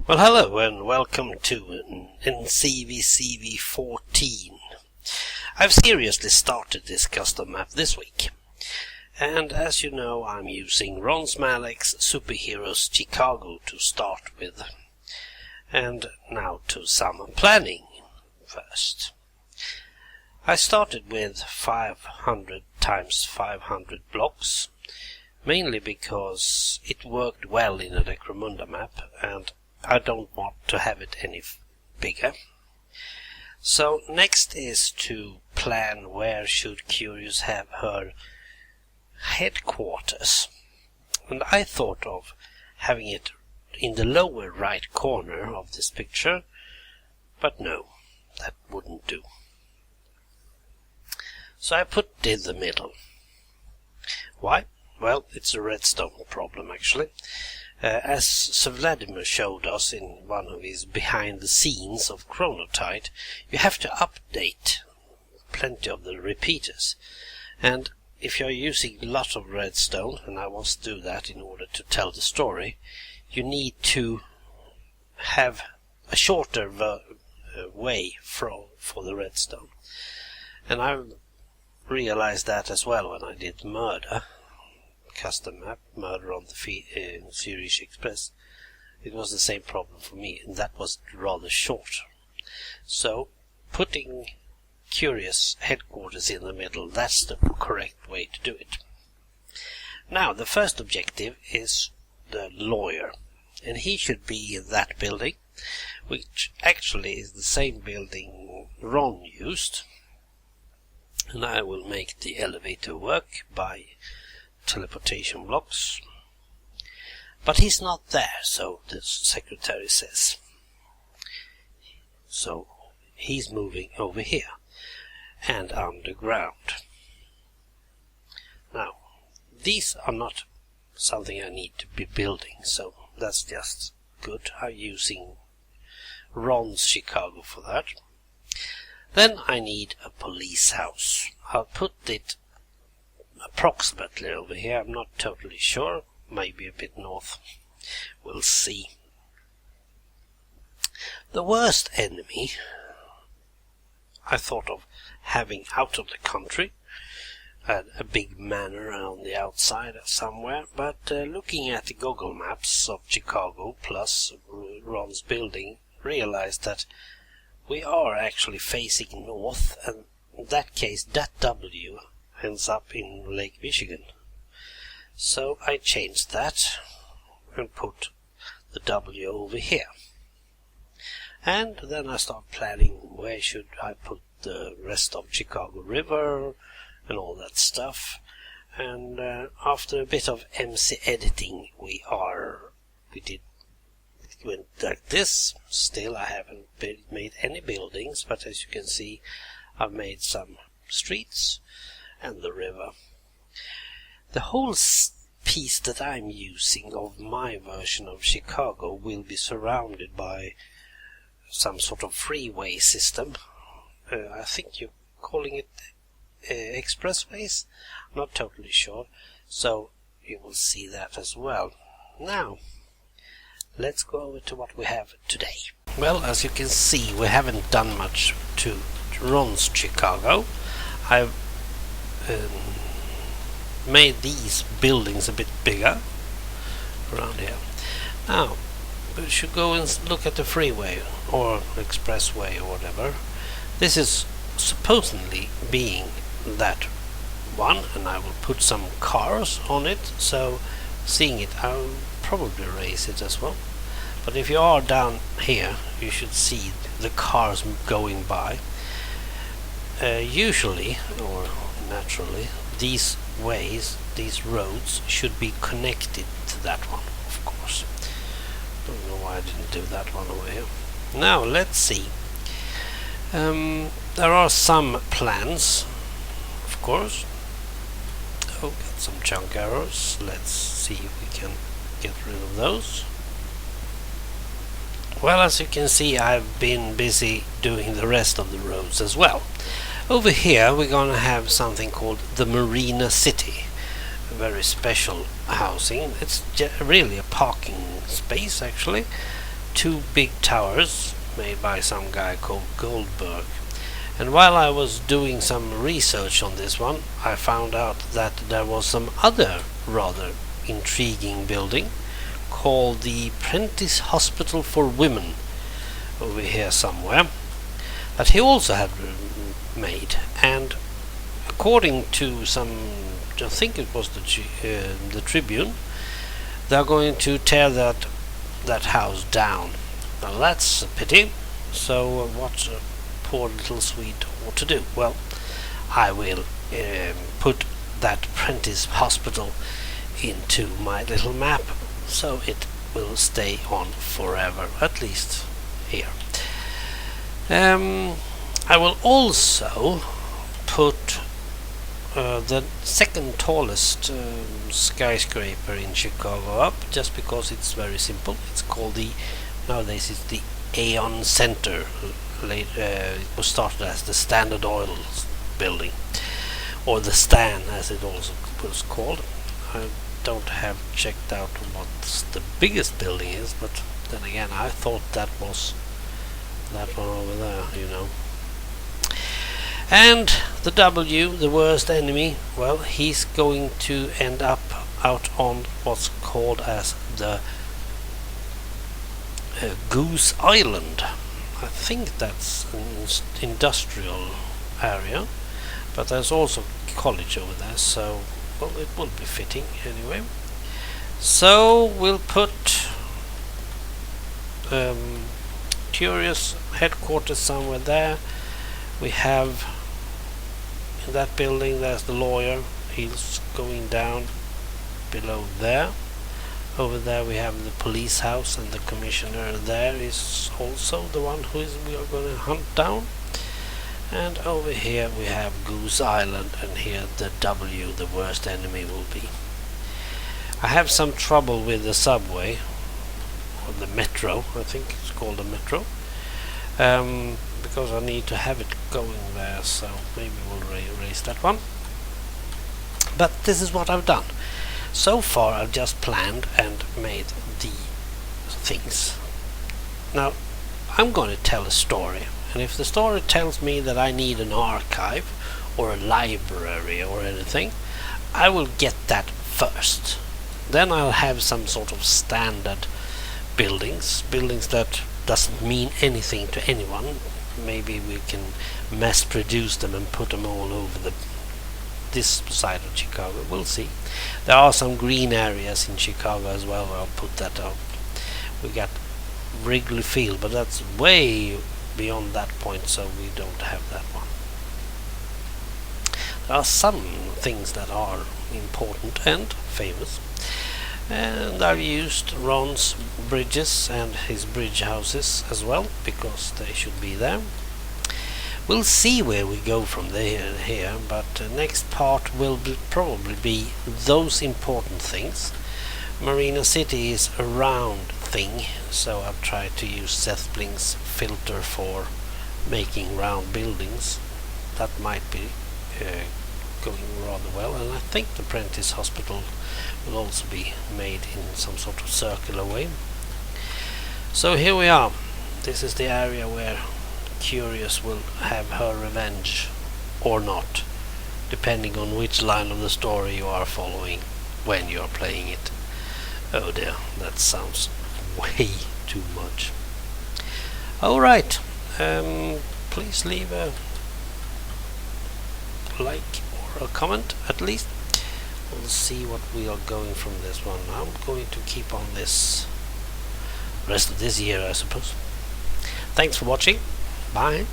Well, hello and welcome to NCVCV 14. I've seriously started this custom map this week, and as you know, I'm using Ron Smalik's Superheroes Chicago to start with. And now to some planning first. I started with 500 times 500 blocks, mainly because it worked well in a Necromunda map, and I don't want to have it any bigger. So next is to plan where should Curious have her headquarters. And I thought of having it in the lower right corner of this picture, but no, that wouldn't do. So I put it in the middle. Why? Well, it's a redstone problem actually. As Sir Vladimir showed us in one of his behind the scenes of Chronotide, you have to update plenty of the repeaters. And if you're using a lot of redstone, and I must do that in order to tell the story, you need to have a shorter way for the redstone. And I realized that as well when I did Murder. Custom map, Murder on the Zurich Express. It was the same problem for me, and that was rather short. So, putting Curious headquarters in the middle, that's the correct way to do it. Now, the first objective is the lawyer, and he should be in that building, which actually is the same building Ron used. And I will make the elevator work by teleportation blocks, but he's not there, so the secretary says. So he's moving over here and underground. Now, these are not something I need to be building, so that's just good. I'm using Ron's Chicago for that. Then I need a police house. I'll put it approximately over here. I'm not totally sure. Maybe a bit north. We'll see. The worst enemy I thought of having out of the country, a big manor on the outside somewhere, but looking at the Google Maps of Chicago plus Ron's building, realized that we are actually facing north, and in that case that W ends up in Lake Michigan. So I changed that and put the W over here. And then I start planning where should I put the rest of Chicago River and all that stuff. And after a bit of MC editing, it went like this. Still I haven't made any buildings, but as you can see, I've made some streets and the river. The whole piece that I'm using of my version of Chicago will be surrounded by some sort of freeway system. I think you're calling it expressways. I'm not totally sure. So you will see that as well. Now, let's go over to what we have today. Well, as you can see, we haven't done much to Ron's Chicago. I've made these buildings a bit bigger around here. Now, we should go and look at the freeway or expressway or whatever. This is supposedly being that one, and I will put some cars on it, so seeing it, I'll probably raise it as well. But if you are down here, you should see the cars going by. Usually, or naturally, these roads should be connected to that one, of course. Don't know why I didn't do that one over here. Now, let's see. There are some plans, of course. Oh, got some junk arrows. Let's see if we can get rid of those. Well, as you can see, I've been busy doing the rest of the roads as well. Over here we're going to have something called the Marina City, a very special housing. It's really a parking space actually two big towers made by some guy called Goldberg. And while I was doing some research on this one, I found out that there was some other rather intriguing building called the Prentice Hospital for Women over here somewhere, that he also had made. And according to some, I think it was the Tribune, they're going to tear that house down. Now that's a pity. So what a poor little Swede ought to do? Well, I will put that Prentice Hospital into my little map, so it will stay on forever, at least here. I will also put the second tallest skyscraper in Chicago up, just because it's very simple. It's called nowadays it's the Aeon Center. It was started as the Standard Oil building, or the Stan as it also was called. I don't have checked out what the biggest building is, but then again I thought that was that one over there, you know. And the W, the worst enemy, well, he's going to end up out on what's called as the Goose Island. I think that's an industrial area, but there's also college over there, so well, it will be fitting anyway. So we'll put Curious headquarters somewhere there. We have in that building, there's the lawyer. He's going down below there. Over there we have the police house, and the commissioner there is also the one we are going to hunt down. And over here we have Goose Island, and here the W, the worst enemy, will be. I have some trouble with the subway, or the metro, I think it's called the metro, because I need to have it going there, so maybe we'll erase that one. But this is what I've done. So far I've just planned and made the things. Now I'm going to tell a story, and if the story tells me that I need an archive or a library or anything, I will get that first. Then I'll have some sort of standard buildings that doesn't mean anything to anyone. Maybe we can mass produce them and put them all over this side of Chicago. We'll see. There are some green areas in Chicago as well. I'll put that out. We got Wrigley Field, but that's way beyond that point, so we don't have that one. There are some things that are important and famous, and I've used Ron's bridges and his bridge houses as well, because they should be there. We'll see where we go from there here, but the next part will probably be those important things. Marina City is a round thing, so I've tried to use Seth Blink's filter for making round buildings. That might be going rather well, and I think the Prentice Hospital will also be made in some sort of circular way. So here we are. This is the area where Curious will have her revenge, or not, depending on which line of the story you are following when you are playing it. Oh dear, that sounds way too much. Alright, please leave a like or a comment at least. We'll see what we are going from this one. I'm going to keep on this rest of this year, I suppose. Thanks for watching. Bye.